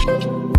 Hello,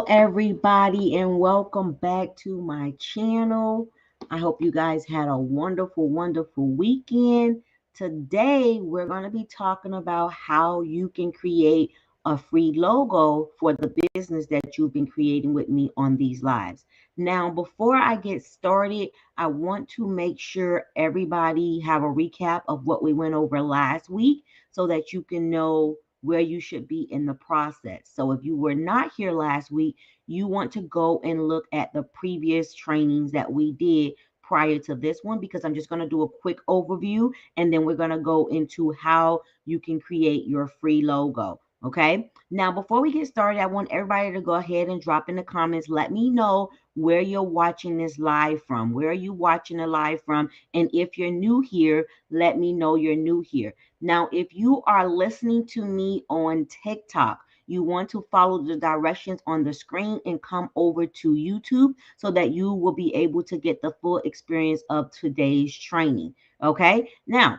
everybody, and welcome back to my channel. I hope you guys had a wonderful, wonderful weekend. Today, we're going to be talking about how you can create a free logo for the business that you've been creating with me on these lives. Now, before I get started, I want to make sure everybody have a recap of what we went over last week so that you can know where you should be in the process. So if you were not here last week, you want to go and look at the previous trainings that we did prior to this one, because I'm just going to do a quick overview and then we're going to go into how you can create your free logo. Okay. Now, before we get started, I want everybody to go ahead and drop in the comments. Let me know where you're watching this live from. Where are you watching the live from? And if you're new here, let me know you're new here. Now, if you are listening to me on TikTok, you want to follow the directions on the screen and come over to YouTube so that you will be able to get the full experience of today's training. Okay, now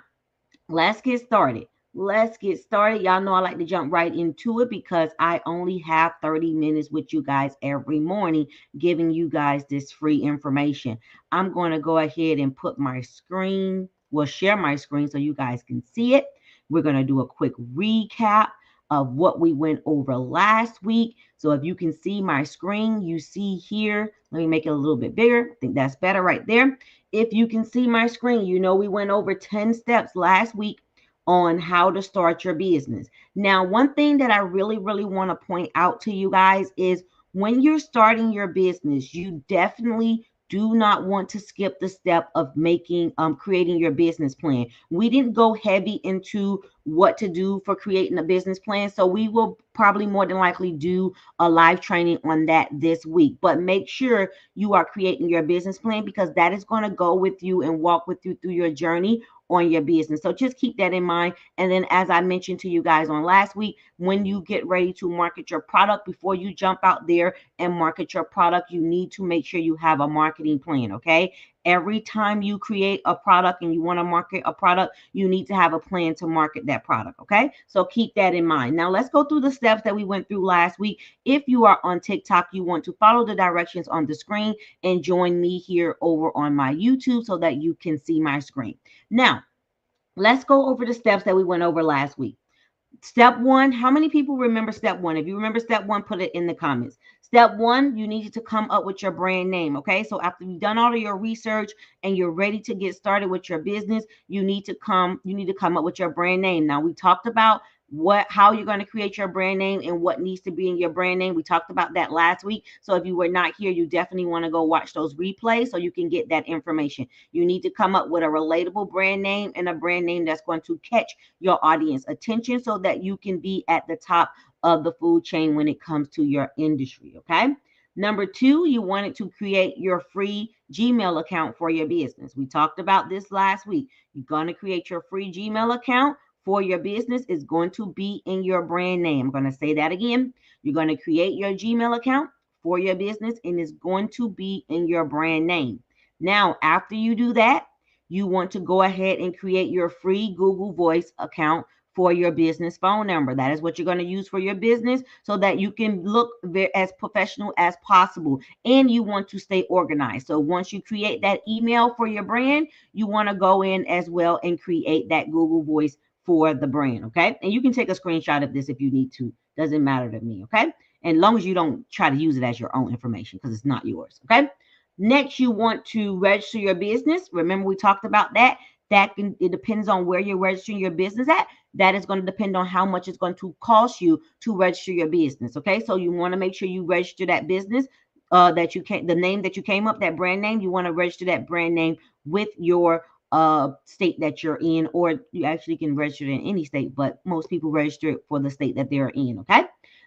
let's get started. Let's get started. Y'all know I like to jump right into it because I only have 30 minutes with you guys every morning, giving you guys this free information. I'm going to go ahead and put my screen, share my screen so you guys can see it. We're going to do a quick recap of what we went over last week. So if you can see my screen, you see here, let me make it a little bit bigger. I think that's better right there. If you can see my screen, you know we went over 10 steps last week on how to start your business. Now, one thing that I really, really want to point out to you guys is when you're starting your business, you definitely do not want to skip the step of creating your business plan. We didn't go heavy into what to do for creating a business plan, so we will probably more than likely do a live training on that this week. But make sure you are creating your business plan because that is going to go with you and walk with you through your journey on your business. So just keep that in mind. And then, as I mentioned to you guys on last week, when you get ready to market your product, before you jump out there and market your product, you need to make sure you have a marketing plan. Okay. Every time you create a product and you want to market a product, you need to have a plan to market that product. Okay. So keep that in mind. Now let's go through the steps that we went through last week. If you are on TikTok, you want to follow the directions on the screen and join me here over on my YouTube so that you can see my screen. Now, let's go over the steps that we went over last week. Step one, how many people remember step one? If you remember step one, put it in the comments. Step one, you needed to come up with your brand name. Okay. So after you've done all of your research and you're ready to get started with your business, you need to come up with your brand name. Now, we talked about how you're going to create your brand name and what needs to be in your brand name. We talked about that last week. So if you were not here, you definitely want to go watch those replays so you can get that information. You need to come up with a relatable brand name and a brand name that's going to catch your audience attention so that you can be at the top of the food chain when it comes to your industry. Okay. Number two, you wanted to create your free Gmail account for your business. We talked about this last week. You're going to create your free Gmail account for your business. Is going to be in your brand name. I'm going to say that again. You're going to create your Gmail account for your business and it's going to be in your brand name. Now, after you do that, you want to go ahead and create your free Google Voice account for your business phone number. That is what you're going to use for your business so that you can look as professional as possible. And you want to stay organized. So once you create that email for your brand, you want to go in as well and create that Google Voice for the brand. Okay. And you can take a screenshot of this if you need to. Doesn't matter to me. Okay. And as long as you don't try to use it as your own information because it's not yours. Okay. Next, you want to register your business. Remember, we talked about that. It depends on where you're registering your business at. That is going to depend on how much it's going to cost you to register your business. Okay, so you want to make sure you register that business the name that you came up, that brand name. You want to register that brand name with your state that you're in, or you actually can register it in any state, but most people register it for the state that they're in. Okay.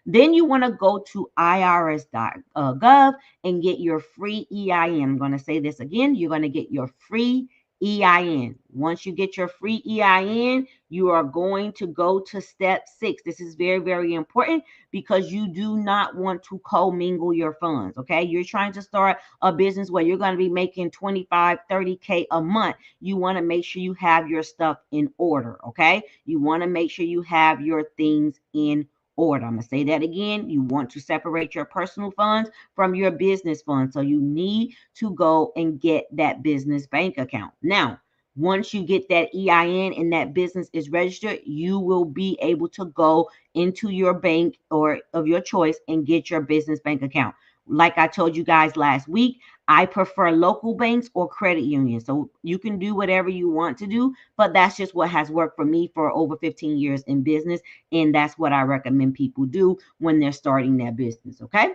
Then you want to go to irs.gov and get your free EIN. I'm going to say this again. You're going to get your free EIN. Once you get your free EIN, you are going to go to step 6. This is very, very important because you do not want to commingle your funds. Okay. You're trying to start a business where you're going to be making 25, 30K a month. You want to make sure you have your stuff in order. Okay. You want to make sure you have your things in order. I'm going to say that again. You want to separate your personal funds from your business funds. So you need to go and get that business bank account. Now, once you get that EIN and that business is registered, you will be able to go into your bank or of your choice and get your business bank account. Like I told you guys last week, I prefer local banks or credit unions. So you can do whatever you want to do, but that's just what has worked for me for over 15 years in business. And that's what I recommend people do when they're starting their business. Okay.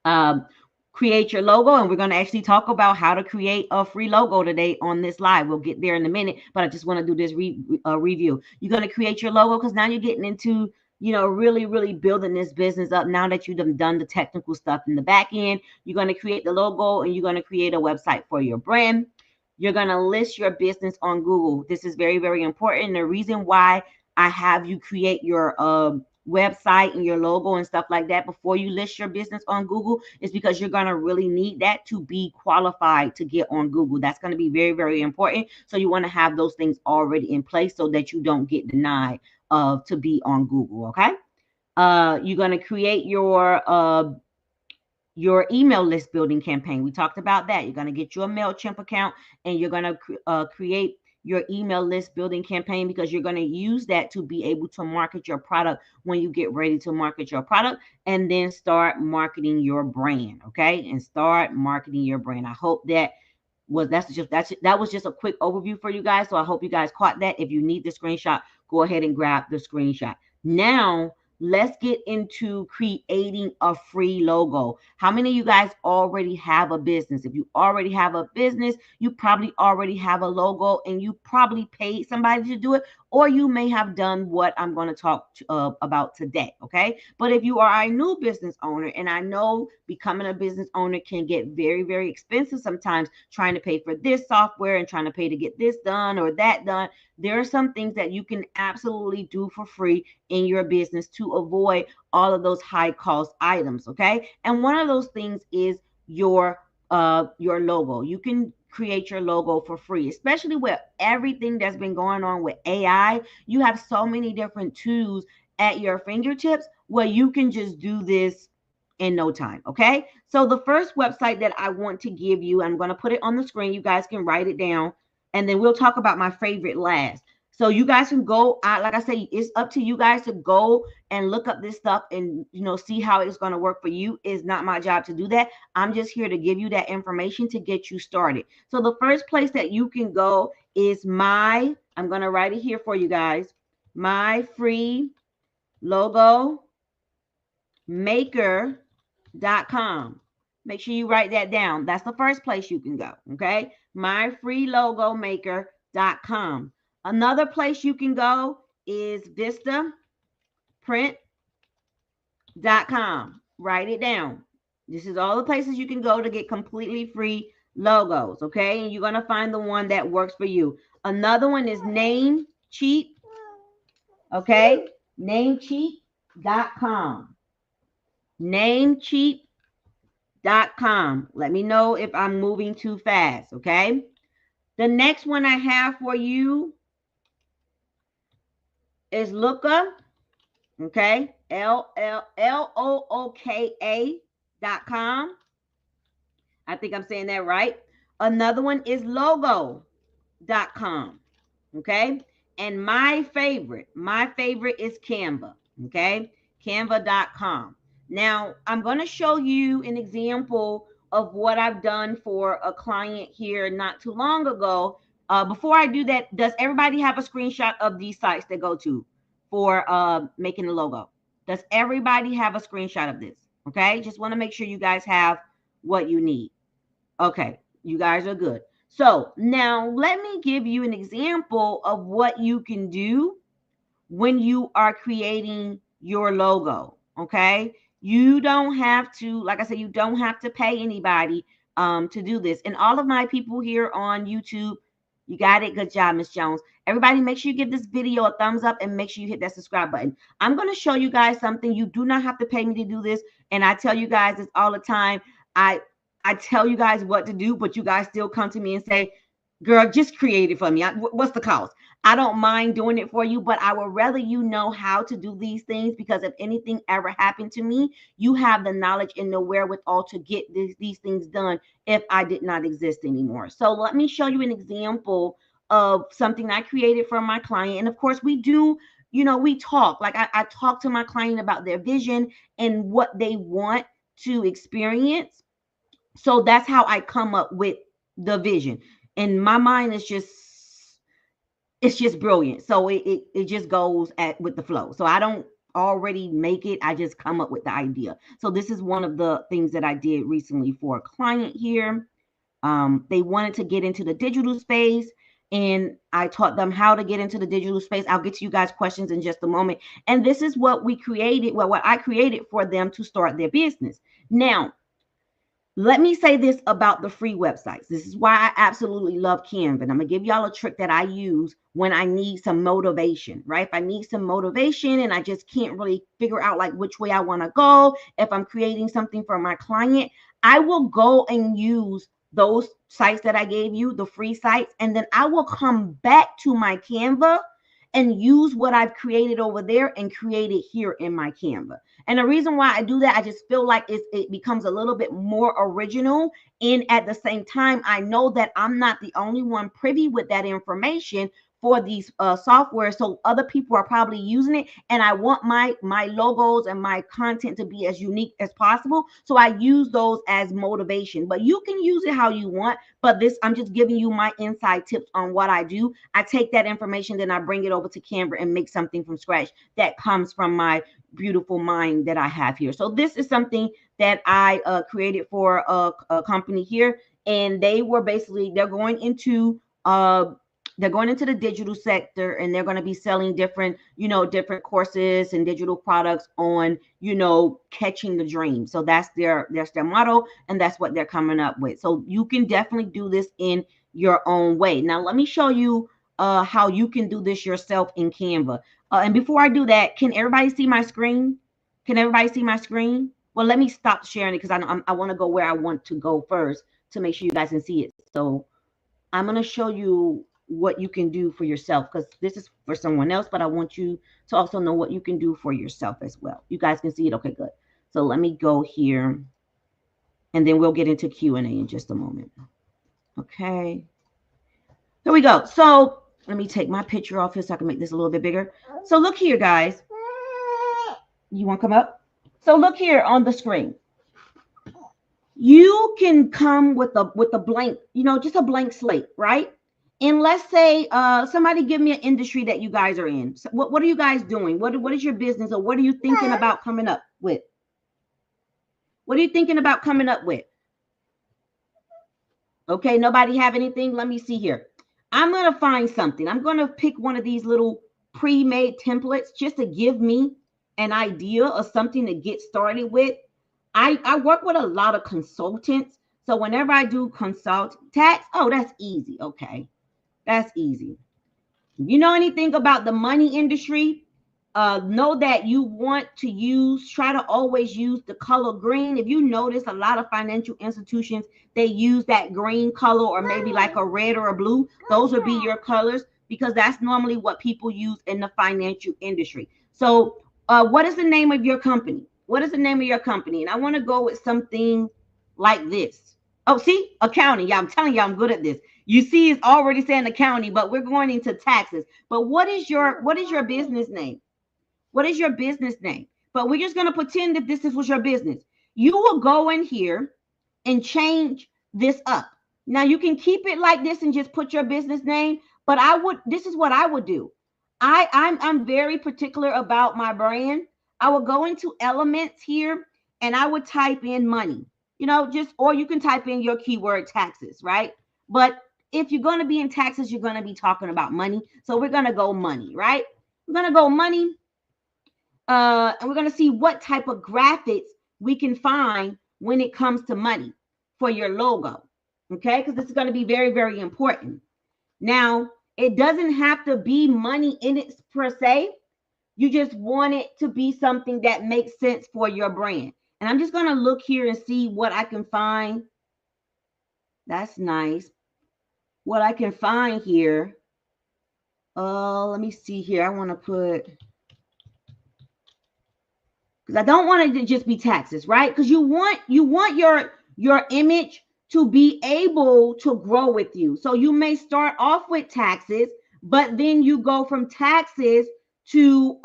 Um, create your logo, and we're going to actually talk about how to create a free logo today on this live. We'll get there in a minute, but I just want to do this review. You're going to create your logo because now you're getting into really, really building this business up. Now that you've done the technical stuff in the back end, you're going to create the logo and you're going to create a website for your brand. You're going to list your business on Google. This is very, very important. The reason why I have you create your website and your logo and stuff like that before you list your business on Google is because you're going to really need that to be qualified to get on Google. That's going to be very, very important. So you want to have those things already in place so that you don't get denied to be on Google. Okay. You're going to create your email list building campaign. We talked about that. You're going to get your MailChimp account and you're going to create your email list building campaign because you're going to use that to be able to market your product when you get ready to market your product, and then start marketing your brand. Okay. And start marketing your brand. I hope that was just a quick overview for you guys. So I hope you guys caught that. If you need the screenshot, go ahead and grab the screenshot. Now, let's get into creating a free logo. How many of you guys already have a business? If you already have a business, you probably already have a logo and you probably paid somebody to do it, or you may have done what I'm going to talk about today. Okay. But if you are a new business owner, and I know becoming a business owner can get very, very expensive sometimes, trying to pay for this software and trying to pay to get this done or that done, there are some things that you can absolutely do for free in your business to avoid all of those high cost items. Okay. And one of those things is your logo. You can create your logo for free, especially with everything that's been going on with AI. You have so many different tools at your fingertips where you can just do this in no time. Okay. So the first website that I want to give you, I'm going to put it on the screen. You guys can write it down and then we'll talk about my favorite last. So you guys can go out, like I said, it's up to you guys to go and look up this stuff and see how it's going to work for you. It's not my job to do that. I'm just here to give you that information to get you started. So the first place that you can go is I'm going to write it here for you guys. My free logo maker.com. Make sure you write that down. That's the first place you can go. Okay. myfreelogomaker.com. Another place you can go is vistaprint.com. Write it down. This is all the places you can go to get completely free logos. Okay. And you're going to find the one that works for you. Another one is Namecheap. Okay. Namecheap.com. Namecheap.com. Let me know if I'm moving too fast. Okay. The next one I have for you is Looka. Okay. LOOKA.com. I think I'm saying that right. Another one is logo.com. Okay. And my favorite is Canva. Okay. Canva.com. Now, I'm going to show you an example of what I've done for a client here not too long ago. Before I do that, does everybody have a screenshot of these sites to go to for making the logo? Does everybody have a screenshot of this? Okay, just want to make sure you guys have what you need. Okay, you guys are good. So now let me give you an example of what you can do when you are creating your logo. Okay, you don't have to, like I said, you don't have to pay anybody to do this. And all of my people here on YouTube, You got it. Good job, Miss Jones. Everybody, make sure you give this video a thumbs up and make sure you hit that subscribe button. I'm going to show you guys something. You do not have to pay me to do this. And I tell you guys this all the time. I tell you guys what to do, but you guys still come to me and say, girl, just create it for me. What's the cost? I don't mind doing it for you, but I would rather you know how to do these things, because if anything ever happened to me, you have the knowledge and the wherewithal to get these things done if I did not exist anymore. So let me show you an example of something I created for my client. And of course, we do, we talk. Like I talk to my client about their vision and what they want to experience. So that's how I come up with the vision. And my mind is just brilliant. So it just goes with the flow. So I don't already make it. I just come up with the idea. So this is one of the things that I did recently for a client here. They wanted to get into the digital space, and I taught them how to get into the digital space. I'll get to you guys' questions in just a moment. And this is what we created, what I created for them to start their business. Now, let me say this about the free websites. This is why I absolutely love Canva. And I'm going to give y'all a trick that I use when I need some motivation, right? If I need some motivation and I just can't really figure out like which way I want to go, if I'm creating something for my client, I will go and use those sites that I gave you, the free sites, and then I will come back to my Canva and use what I've created over there and create it here in my Canva. And the reason why I do that, I just feel like it becomes a little bit more original. And at the same time, I know that I'm not the only one privy with that information for these software. So other people are probably using it. And I want my logos and my content to be as unique as possible. So I use those as motivation. But you can use it how you want. But this, I'm just giving you my inside tips on what I do. I take that information, then I bring it over to Canva and make something from scratch that comes from my beautiful mind that I have here. So this is something that I created for a company here, and they were basically, they're going into the digital sector, and they're going to be selling different courses and digital products on, catching the dream. So that's their motto, and that's what they're coming up with. So you can definitely do this in your own way. Now, let me show you how you can do this yourself in Canva. And before I do that, can everybody see my screen? Can everybody see my screen? Well, let me stop sharing it, because I want to go where I want to go first to make sure you guys can see it. So I'm going to show you what you can do for yourself, because this is for someone else, but I want you to also know what you can do for yourself as well. You guys can see it? Okay, good. So let me go here, and then we'll get into Q&A in just a moment. Okay. Here we go. So let me take my picture off here so I can make this a little bit bigger. So look here, guys. You want to come up? So look here on the screen. You can come with a blank, just a blank slate, right? And let's say somebody give me an industry that you guys are in. So what are you guys doing? What is your business, or what are you thinking about coming up with? What are you thinking about coming up with? Okay, nobody have anything? Let me see here. I'm going to find something. I'm going to pick one of these little pre-made templates just to give me an idea of something to get started with. I work with a lot of consultants. So whenever I do consult tax, oh, that's easy. Okay, that's easy. If you know anything about the money industry, know that you want to try to always use the color green. If you notice, a lot of financial institutions, they use that green color, or maybe like a red or a blue. Those would be your colors, because that's normally what people use in the financial industry. So what is the name of your company? What is the name of your company? And I want to go with something like this. Oh, see, accounting. Yeah, I'm telling you, I'm good at this. You see, it's already saying accounting, but we're going into taxes. But what is your business name? What is your business name? But we're just going to pretend that this was your business. You will go in here and change this up. Now you can keep it like this and just put your business name, but this is what I would do. I'm very particular about my brand. I will go into elements here, and I would type in money, or you can type in your keyword taxes, right? But if you're going to be in taxes, you're going to be talking about money. So we're going to go money, right? We're going to go money. And we're going to see what type of graphics we can find when it comes to money for your logo. Okay, because this is going to be very, very important. Now, it doesn't have to be money in it per se. You just want it to be something that makes sense for your brand. And I'm just going to look here and see what I can find. That's nice. What I can find here. Let me see here. I want to put, because I don't want it to just be taxes, right? Because you want your image to be able to grow with you. So you may start off with taxes, but then you go from taxes to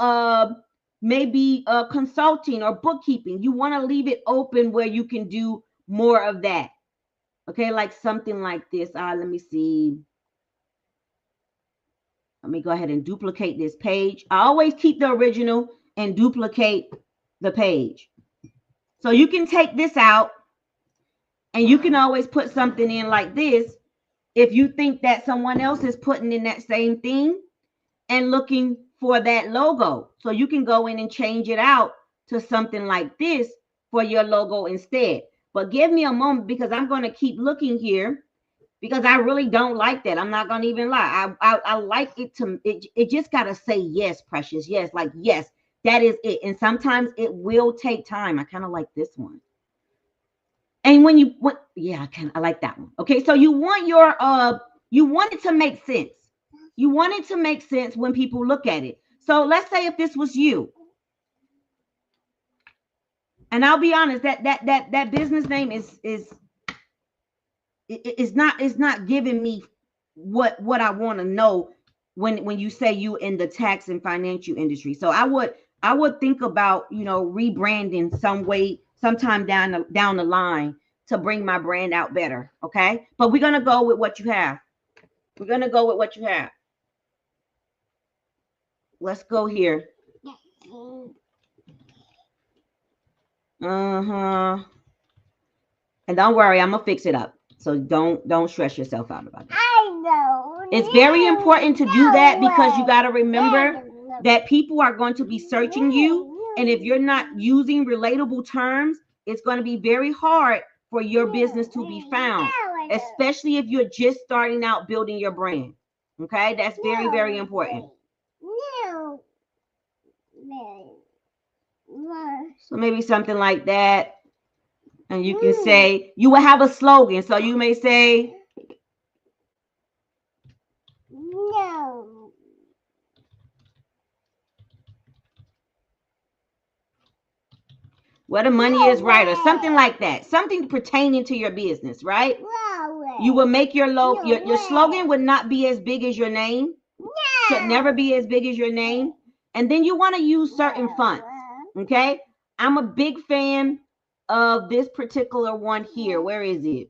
maybe consulting or bookkeeping. You want to leave it open where you can do more of that. Okay, like something like this. Let me see. Let me go ahead and duplicate this page. I always keep the original and duplicate the page. So you can take this out and you can always put something in like this if you think that someone else is putting in that same thing and looking for that logo. So you can go in and change it out to something like this for your logo instead. But give me a moment because I'm going to keep looking here because I really don't like that. I'm not going to even lie. I like it to, it just got to say yes, precious. Yes, like yes, that is it. And sometimes it will take time. I kind of like this one. And when you want, yeah, I like that one. Okay, so you want your you want it to make sense. You want it to make sense when people look at it. So let's say if this was you, and I'll be honest, that business name is not giving me what I want to know when you say you in the tax and financial industry. So I would think about rebranding some way sometime down the line to bring my brand out better. Okay, but we're gonna go with what you have. We're gonna go with what you have. Let's go here. And don't worry, I'm gonna fix it up. So don't stress yourself out about it. I know. It's very important to do that because you got to remember that people are going to be searching you, and if you're not using relatable terms, it's going to be very hard for your business to be found, especially if you're just starting out building your brand. Okay, that's very, very important. So maybe something like that. And you can say, you will have a slogan. So you may say, no. Where the money is right, or something like that. Something pertaining to your business, right? You will make your logo, your slogan would not be as big as your name. Should never be as big as your name. And then you want to use certain fonts. Okay. I'm a big fan of this particular one here. Where is it?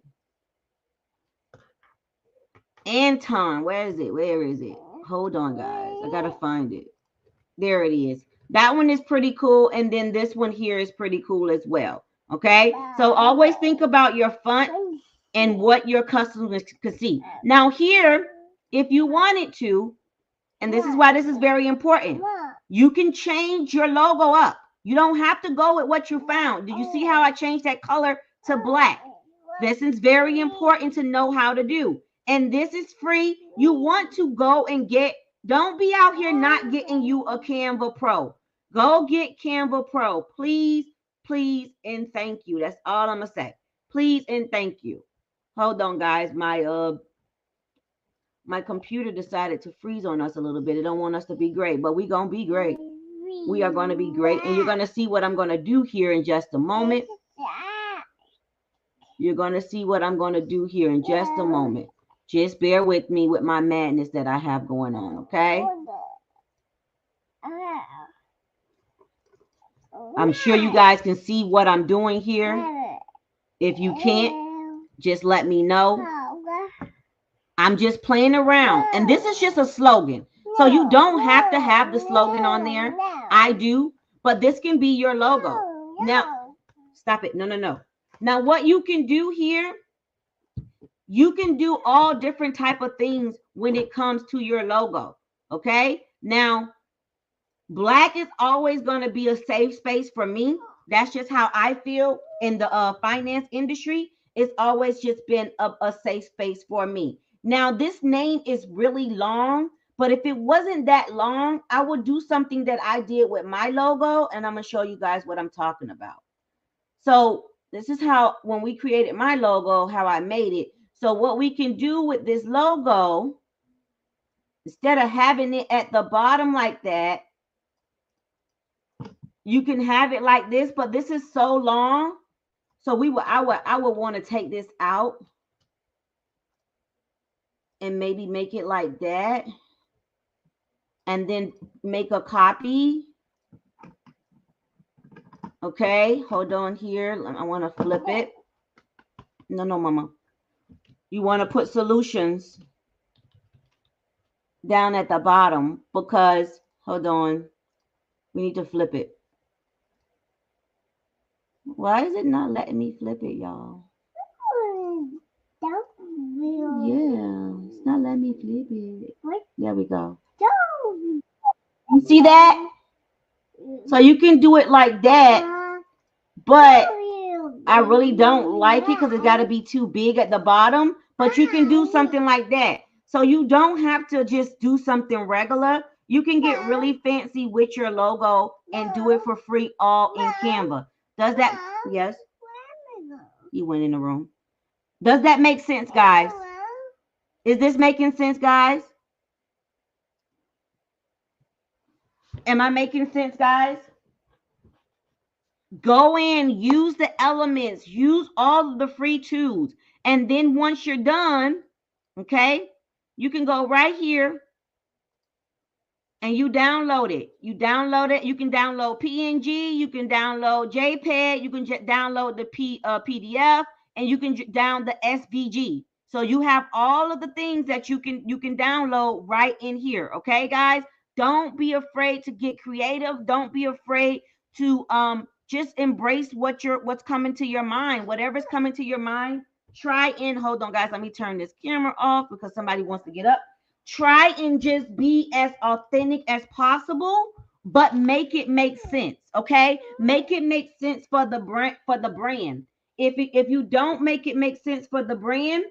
Anton, where is it? Where is it? Hold on, guys. I gotta find it. There it is. That one is pretty cool. And then this one here is pretty cool as well. Okay. So always think about your font and what your customers could see. Now here, if you wanted to, and this is why this is very important, you can change your logo up. You don't have to go with what you found. Did you see how I changed that color to black? This is very important to know how to do. And this is free. You want to go and get, don't be out here not getting you a Canva Pro. Go get Canva Pro. Please, please, and thank you. That's all I'm going to say. Please and thank you. Hold on, guys. My computer decided to freeze on us a little bit. It don't want us to be great, but we're going to be great. We are going to be great. And you're going to see what I'm going to do here in just a moment. You're going to see what I'm going to do here in just a moment. Just bear with me with my madness that I have going on, okay? I'm sure you guys can see what I'm doing here. If you can't, just let me know. I'm just playing around. And this is just a slogan. So you don't have to have the slogan on there. I do. But this can be your logo. Now, stop it. No. Now, what you can do here, you can do all different type of things when it comes to your logo. Okay. Now, black is always going to be a safe space for me. That's just how I feel in the finance industry. It's always just been a safe space for me. Now, this name is really long, but if it wasn't that long, I would do something that I did with my logo, and I'm going to show you guys what I'm talking about. So this is how, when we created my logo, how I made it. So what we can do with this logo, instead of having it at the bottom like that, you can have it like this, but this is so long. So I would want to take this out and maybe make it like that, and then make a copy. Okay, hold on here. I want to flip it. No, mama. You want to put solutions down at the bottom because, hold on, we need to flip it. Why is it not letting me flip it, y'all? Yeah, it's not letting me flip it. There we go. You see that? So you can do it like that, but I really don't like it because it's got to be too big at the bottom. But you can do something like that. So you don't have to just do something regular. You can get really fancy with your logo and do it for free all in Canva. Does that? Yes. You went in the room. Does that make sense, guys? Is this making sense, guys? Am I making sense, guys? Go in, use the elements, use all of the free tools. And then once you're done, okay, you can go right here and you download it. You download it. You can download PNG, you can download JPEG, you can download the PDF, and you can down the SVG. So you have all of the things that you can download right in here. Okay, guys, don't be afraid to get creative. Don't be afraid to just embrace what's coming to your mind. Whatever's coming to your mind, try and hold on, guys. Let me turn this camera off because somebody wants to get up. Try and just be as authentic as possible, but make it make sense. Okay, make it make sense for the brand. If you don't make it make sense for the brand,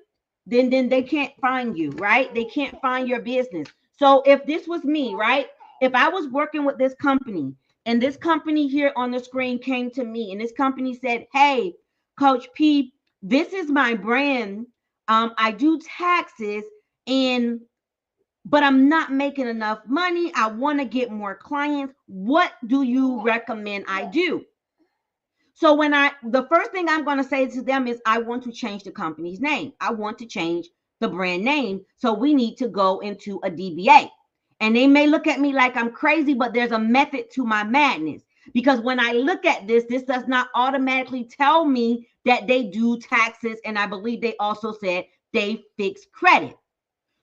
then they can't find you, right? They can't find your business. So if this was me, right? If I was working with this company and this company here on the screen came to me and this company said, "Hey, Coach P, this is my brand. I do taxes and but I'm not making enough money. I want to get more clients. What do you recommend I do?" So the first thing I'm going to say to them is, I want to change the company's name. I want to change the brand name. So we need to go into a DBA. And they may look at me like I'm crazy, but there's a method to my madness. Because when I look at this does not automatically tell me that they do taxes. And I believe they also said they fix credit.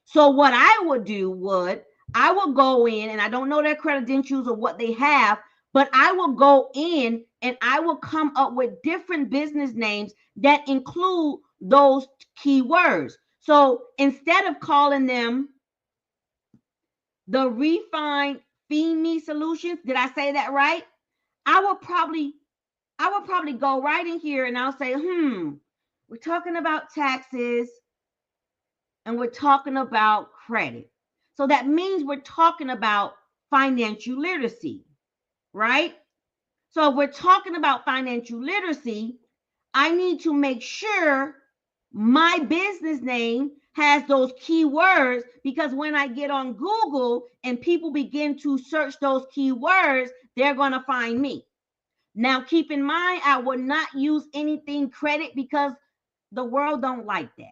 So what I would do I will go in, and I don't know their credentials or what they have, but I will go in and I will come up with different business names that include those keywords. So instead of calling them the Refine Feed Me Solutions, did I say that right? I will probably go right in here and I'll say, we're talking about taxes and we're talking about credit. So that means we're talking about financial literacy, right? So if we're talking about financial literacy, I need to make sure my business name has those keywords, because when I get on Google and people begin to search those keywords, they're going to find me. Now, keep in mind, I will not use anything credit because the world don't like that.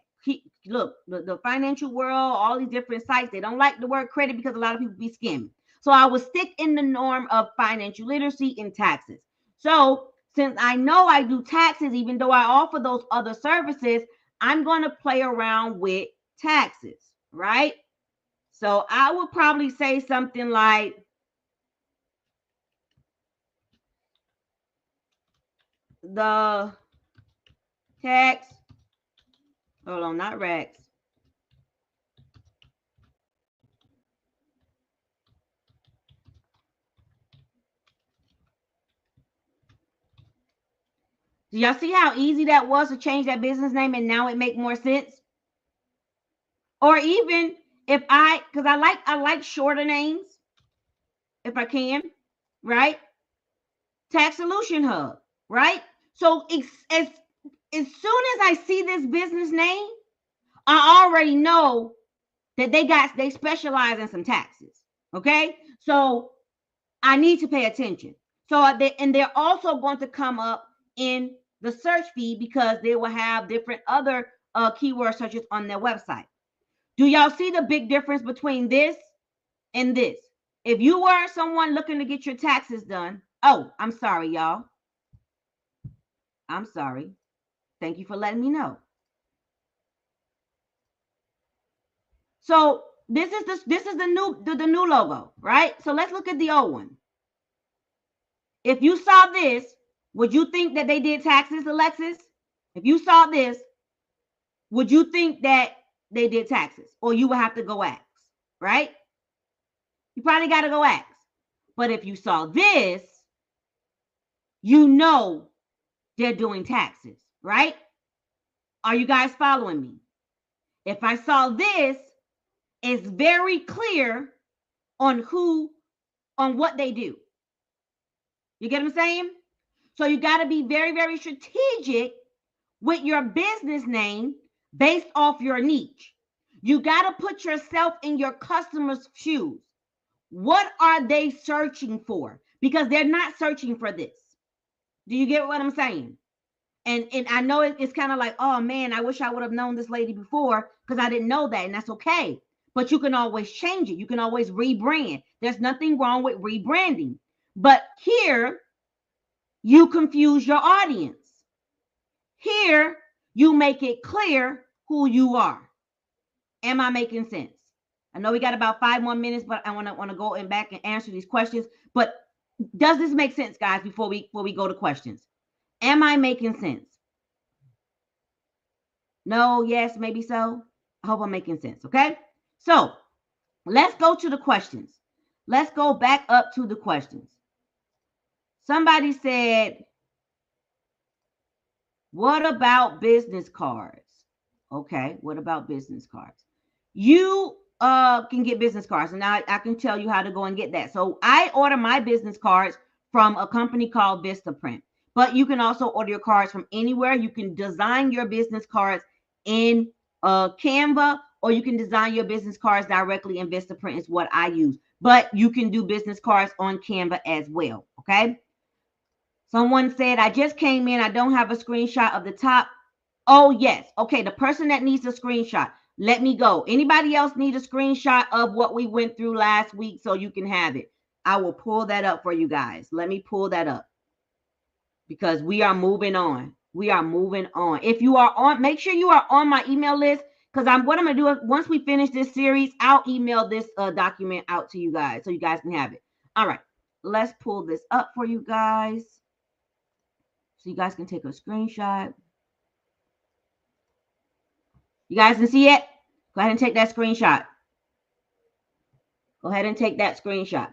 Look, the financial world, all these different sites, they don't like the word credit because a lot of people be scamming. So I will stick in the norm of financial literacy and taxes. So since I know I do taxes, even though I offer those other services, I'm going to play around with taxes, right? So I would probably say something like, the tax, hold on, not Rex. Do y'all see how easy that was to change that business name and now it make more sense? Or even if because I like shorter names if I can, right? Tax Solution Hub, right? So as soon as I see this business name, I already know that they specialize in some taxes. Okay, so I need to pay attention. So they're also going to come up in the search feed because they will have different other keyword searches on their website. Do y'all see the big difference between this and this? If you were someone looking to get your taxes done, oh, I'm sorry, y'all. I'm sorry. Thank you for letting me know. So this is the new logo, right? So let's look at the old one. If you saw this, would you think that they did taxes, Alexis? If you saw this, would you think that they did taxes? Or you would have to go ask, right? You probably got to go ask. But if you saw this, you know they're doing taxes, right? Are you guys following me? If I saw this, it's very clear on what they do. You get what I'm saying? So you got to be very, very strategic with your business name based off your niche. You got to put yourself in your customer's shoes. What are they searching for? Because they're not searching for this. Do you get what I'm saying? And I know it's kind of like, oh man, I wish I would have known this lady before because I didn't know that, and that's okay. But you can always change it. You can always rebrand. There's nothing wrong with rebranding. But here, you confuse your audience. Here, you make it clear who you are. Am I making sense? I know we got about 5 more minutes, but I want to go back and answer these questions. But does this make sense, guys, before we go to questions? Am I making sense? No, yes, maybe so. I hope I'm making sense, okay? So let's go to the questions. Let's go back up to the questions. Somebody said, what about business cards? Okay, what about business cards? You can get business cards, and now I can tell you how to go and get that. So I order my business cards from a company called Vistaprint, but you can also order your cards from anywhere. You can design your business cards in Canva, or you can design your business cards directly in Vistaprint is what I use, but you can do business cards on Canva as well. Okay. Someone said, I just came in. I don't have a screenshot of the top. Oh, yes. Okay. The person that needs a screenshot, let me go. Anybody else need a screenshot of what we went through last week so you can have it? I will pull that up for you guys. Let me pull that up because we are moving on. We are moving on. If you are on, make sure you are on my email list because what I'm going to do is once we finish this series, I'll email this document out to you guys so you guys can have it. All right. Let's pull this up for you guys so you guys can take a screenshot. You guys can see it? Go ahead and take that screenshot. Go ahead and take that screenshot.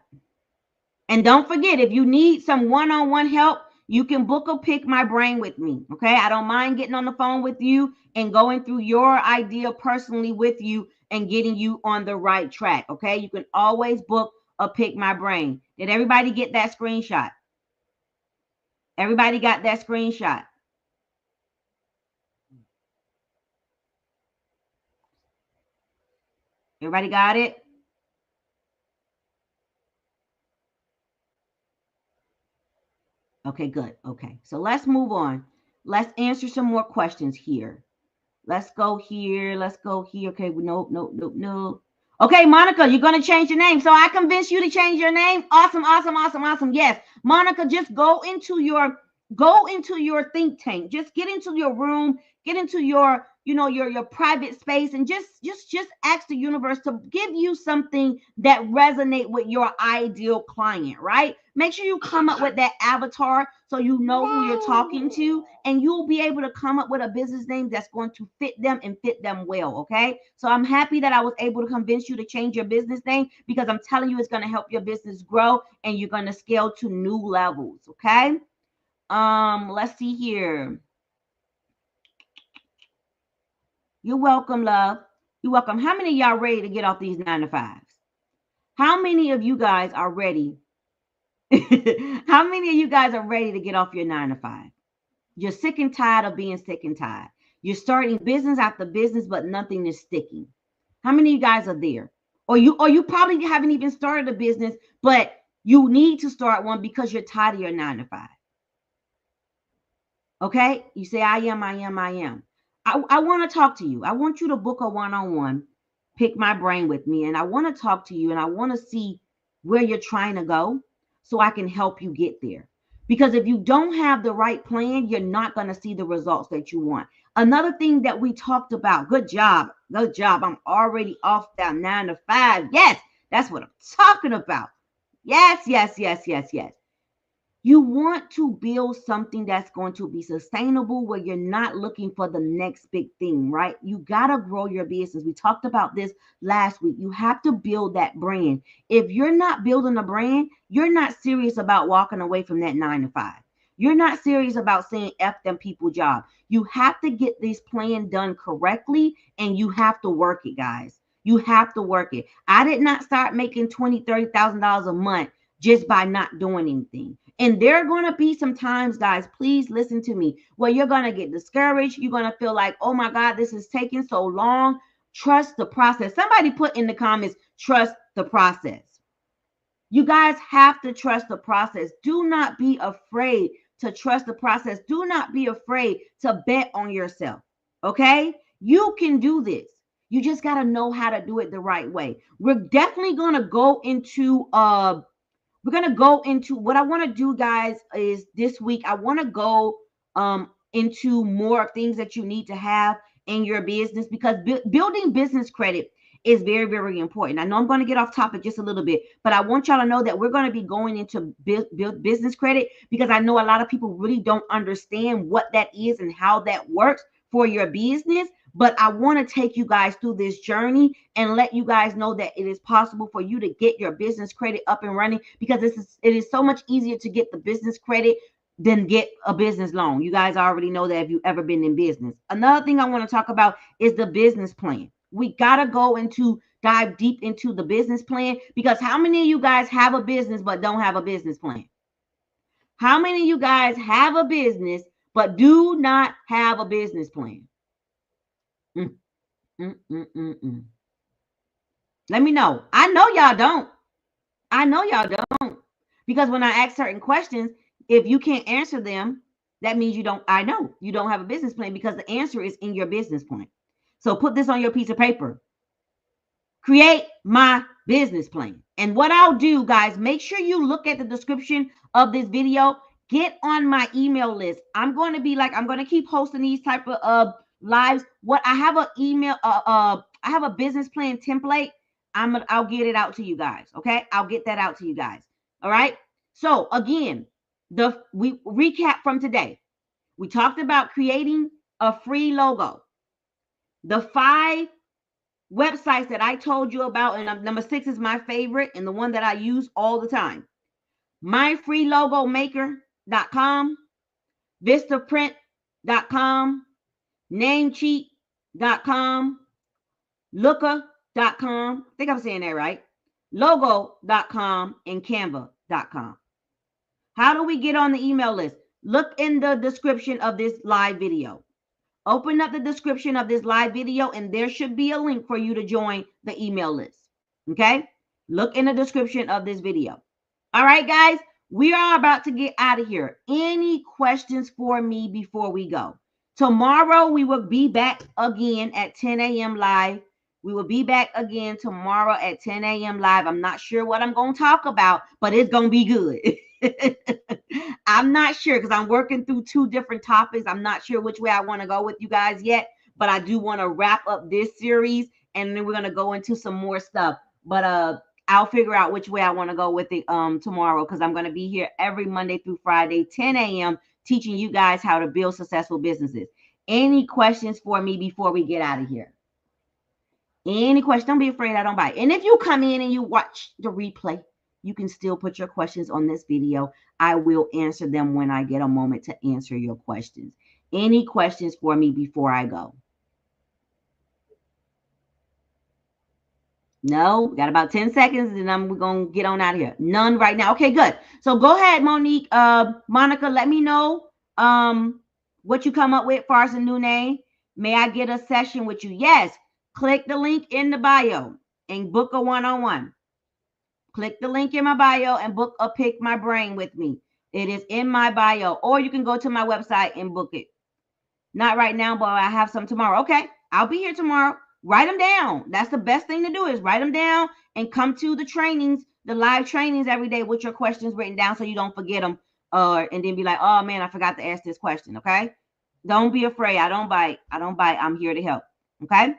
And don't forget, if you need some one-on-one help, you can book a Pick My Brain with me. Okay. I don't mind getting on the phone with you and going through your idea personally with you and getting you on the right track. Okay. You can always book a Pick My Brain. Did everybody get that screenshot? Everybody got that screenshot? Everybody got it? Okay, good. Okay, so let's move on. Let's answer some more questions here. Let's go here. Let's go here. Okay, no. Okay, Monica, you're going to change your name. So I convinced you to change your name. Awesome, awesome, awesome, awesome. Yes, Monica, just go into your think tank. Just get into your room, get into your your private space, and just ask the universe to give you something that resonate with your ideal client, right? Make sure you come up with that avatar so you know who you're talking to, and you'll be able to come up with a business name that's going to fit them and fit them well. Okay, so I'm happy that I was able to convince you to change your business name because I'm telling you it's going to help your business grow and you're going to scale to new levels. Okay. Let's see here. You're welcome, love. You're welcome. How many of y'all ready to get off these 9 to 5s? How many of you guys are ready? How many of you guys are ready to get off your 9 to 5? You're sick and tired of being sick and tired. You're starting business after business, but nothing is sticking. How many of you guys are there? Or you probably haven't even started a business, but you need to start one because you're tired of your 9 to 5. Okay? You say, I am. I want to talk to you. I want you to book a one-on-one, pick my brain with me, and I want to talk to you, and I want to see where you're trying to go so I can help you get there. Because if you don't have the right plan, you're not going to see the results that you want. Another thing that we talked about, good job. I'm already off that 9 to 5. Yes, that's what I'm talking about. Yes. You want to build something that's going to be sustainable where you're not looking for the next big thing, right? You got to grow your business. We talked about this last week. You have to build that brand. If you're not building a brand, you're not serious about walking away from that 9 to 5. You're not serious about saying F them people job. You have to get this plan done correctly, and you have to work it, guys. You have to work it. I did not start making $20,000, $30,000 a month just by not doing anything. And there are going to be some times, guys, please listen to me, where you're going to get discouraged. You're going to feel like, oh my God, this is taking so long. Trust the process. Somebody put in the comments, trust the process. You guys have to trust the process. Do not be afraid to trust the process. Do not be afraid to bet on yourself. Okay? You can do this. You just got to know how to do it the right way. We're definitely going to go into what I want to do, guys, is this week I want to go into more things that you need to have in your business, because building business credit is very, very important. I know I'm going to get off topic just a little bit, but I want y'all to know that we're going to be going into build business credit, because I know a lot of people really don't understand what that is and how that works for your business. But I want to take you guys through this journey and let you guys know that it is possible for you to get your business credit up and running, because it is so much easier to get the business credit than get a business loan. You guys already know that if you've ever been in business. Another thing I want to talk about is the business plan. We got to dive deep into the business plan, because how many of you guys have a business but don't have a business plan? How many of you guys have a business but do not have a business plan? Let me know. I know y'all don't. Because when I ask certain questions, if you can't answer them, that means you don't have a business plan, because the answer is in your business plan. So put this on your piece of paper. Create my business plan. And what I'll do, guys, make sure you look at the description of this video. Get on my email list. I'm going to keep hosting these type of lives. What I have I have a business plan template. I'll get it out to you guys. Okay. I'll get that out to you guys. All right. So again, we recap from today. We talked about creating a free logo. The 5 websites that I told you about, and number 6 is my favorite and the one that I use all the time. myfreelogomaker.com, vistaprint.com, namecheap.com, looker.com, I think I'm saying that right, logo.com, and canva.com. How do we get on the email list? Look in the description of this live video. Open up the description of this live video, and there should be a link for you to join the email list. Okay? Look in the description of this video. All right, guys, we are about to get out of here. Any questions for me before we go? Tomorrow, we will be back again at 10 a.m. live. We will be back again tomorrow at 10 a.m. live. I'm not sure what I'm going to talk about, but it's going to be good. I'm not sure, because I'm working through 2 different topics. I'm not sure which way I want to go with you guys yet, but I do want to wrap up this series, and then we're going to go into some more stuff. But I'll figure out which way I want to go with it tomorrow, because I'm going to be here every Monday through Friday, 10 a.m., teaching you guys how to build successful businesses. Any questions for me before we get out of here? Any questions? Don't be afraid I don't bite. And if you come in and you watch the replay, you can still put your questions on this video. I will answer them when I get a moment to answer your questions. Any questions for me before I go? No, we got about 10 seconds and then we're going to get on out of here. None right now. Okay, good. So go ahead, Monique. Monica, let me know what you come up with for us a new name. May I get a session with you? Yes. Click the link in the bio and book a one-on-one. Click the link in my bio and book a Pick My Brain with me. It is in my bio. Or you can go to my website and book it. Not right now, but I have some tomorrow. Okay, I'll be here tomorrow. Write them down. That's the best thing to do is write them down and come to the trainings, the live trainings every day with your questions written down so you don't forget them. And then be like, oh man, I forgot to ask this question. Okay. Don't be afraid. I don't bite. I don't bite. I'm here to help. Okay.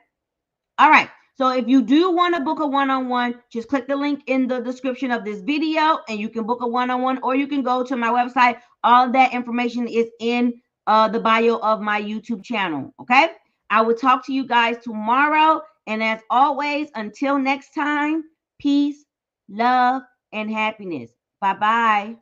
All right. So if you do want to book a one-on-one, just click the link in the description of this video and you can book a one-on-one, or you can go to my website. All that information is in the bio of my YouTube channel. Okay. I will talk to you guys tomorrow. And as always, until next time, peace, love, and happiness. Bye-bye.